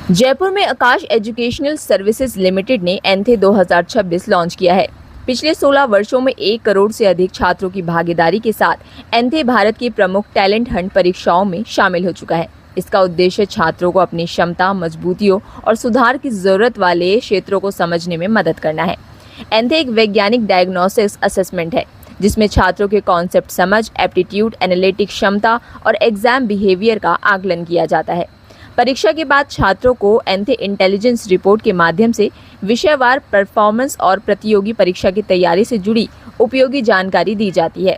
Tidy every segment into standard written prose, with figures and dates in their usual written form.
जयपुर में आकाश educational services limited ने ANTHE 2026 launch किया है। पिछले 16 वर्षों में 1 करोड़ से अधिक छात्रों की भागीदारी के साथ एंथे भारत की प्रमुख टैलेंट हंट परीक्षाओं में शामिल हो चुका है। इसका उद्देश्य छात्रों को अपनी क्षमता, मजबूतियों और सुधार की जरूरत वाले क्षेत्रों को समझने में मदद करना है। एंथे एक वैज्ञानिक डायग्नोस्टिक्स असेसमेंट है जिसमें छात्रों के कॉन्सेप्ट समझ, एप्टीट्यूड, एनालिटिक क्षमता और एग्जाम बिहेवियर का आकलन किया जाता है। परीक्षा के बाद छात्रों को एंथे इंटेलिजेंस रिपोर्ट के माध्यम से विषयवार परफॉर्मेंस और प्रतियोगी परीक्षा की तैयारी से जुड़ी उपयोगी जानकारी दी जाती है।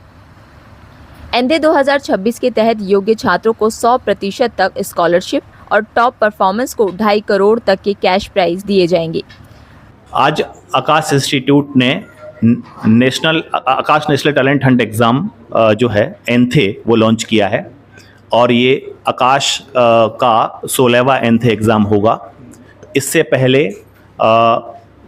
एंथे 2026 के तहत योग्य छात्रों को 100% तक स्कॉलरशिप और टॉप परफॉर्मेंस को 2.5 करोड़ तक के कैश प्राइज दिए जाएंगे। आज आकाश इंस्टीट्यूट ने आकाश नेशनल टैलेंट हंट एग्ज़ाम जो है एंथे वो लॉन्च किया है और ये आकाश का 16वां एंथे एग्ज़ाम होगा। इससे पहले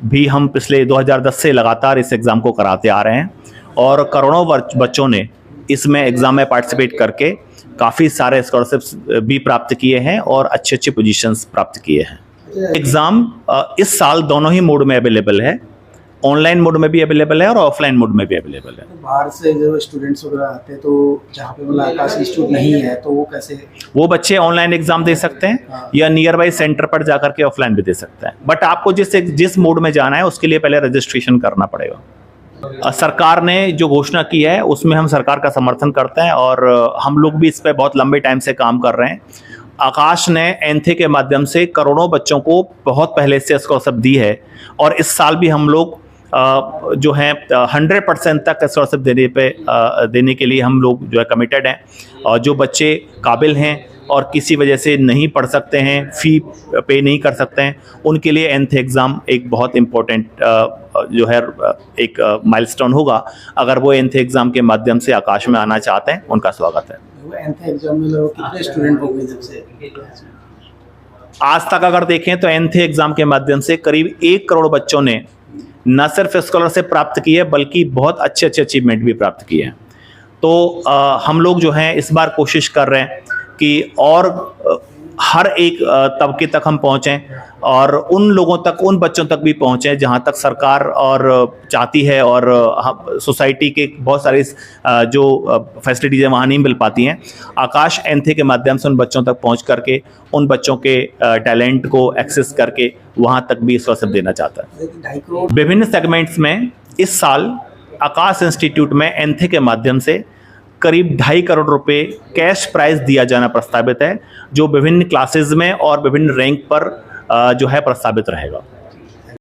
भी हम पिछले 2010 से लगातार इस एग्ज़ाम को कराते आ रहे हैं और करोड़ों बच्चों ने इसमें एग्ज़ाम में पार्टिसिपेट करके काफ़ी सारे स्कॉलरशिप्स भी प्राप्त किए हैं और अच्छे अच्छे पोजीशंस प्राप्त किए हैं। एग्ज़ाम इस साल दोनों ही मोड में अवेलेबल है, ऑनलाइन मोड में भी अवेलेबल है और ऑफलाइन मोड में भी अवेलेबल है। बाहर से जो स्टूडेंट्स वगैरह आते हैं तो जहाँ पे मतलब आकाश इंस्टीट्यूट नहीं है तो वो कैसे? वो बच्चे ऑनलाइन एग्जाम दे सकते हैं या नियर बाई सेंटर पर जाकर के ऑफलाइन भी दे सकते हैं, बट आपको जिस मोड में जाना है उसके लिए पहले रजिस्ट्रेशन करना पड़ेगा। सरकार ने जो घोषणा की है उसमें हम सरकार का समर्थन करते हैं और हम लोग भी इस पर बहुत लंबे टाइम से काम कर रहे हैं। आकाश ने एंथे के माध्यम से करोड़ों बच्चों को बहुत पहले से स्कॉलरशिप दी है और इस साल भी हम लोग जो है 100% तक स्कॉलरशिप देने के लिए हम लोग जो है कमिटेड हैं। और जो बच्चे काबिल हैं और किसी वजह से नहीं पढ़ सकते हैं, फ़ी पे नहीं कर सकते हैं, उनके लिए एंथे एग्ज़ाम एक बहुत इम्पोर्टेंट जो है एक माइलस्टोन होगा। अगर वो एंथे एग्ज़ाम के माध्यम से आकाश में आना चाहते हैं, उनका स्वागत है। एंथे एग्ज़ाम में कितने स्टूडेंट हो गए जब से? आज तक अगर देखें तो एंथे एग्ज़ाम के माध्यम से करीब 1 करोड़ बच्चों ने न सिर्फ स्कॉलरशिप प्राप्त की है बल्कि बहुत अच्छे अच्छे अचीवमेंट भी प्राप्त किए हैं। तो हम लोग जो हैं इस बार कोशिश कर रहे हैं कि और हर एक तबके तक हम पहुँचें और उन लोगों तक, उन बच्चों तक भी पहुँचें जहाँ तक सरकार और चाहती है और सोसाइटी के बहुत सारी जो फैसिलिटीज़ हैं वहाँ नहीं मिल पाती हैं। आकाश एंथे के माध्यम से उन बच्चों तक पहुँच करके उन बच्चों के टैलेंट को एक्सेस करके वहाँ तक भी स्कॉलरशिप देना चाहता है। विभिन्न सेगमेंट्स में इस साल आकाश इंस्टीट्यूट में एंथे के माध्यम से करीब 2.5 करोड़ रुपए कैश प्राइज दिया जाना प्रस्तावित है, जो विभिन्न क्लासेस में और विभिन्न रैंक पर जो है प्रस्तावित रहेगा।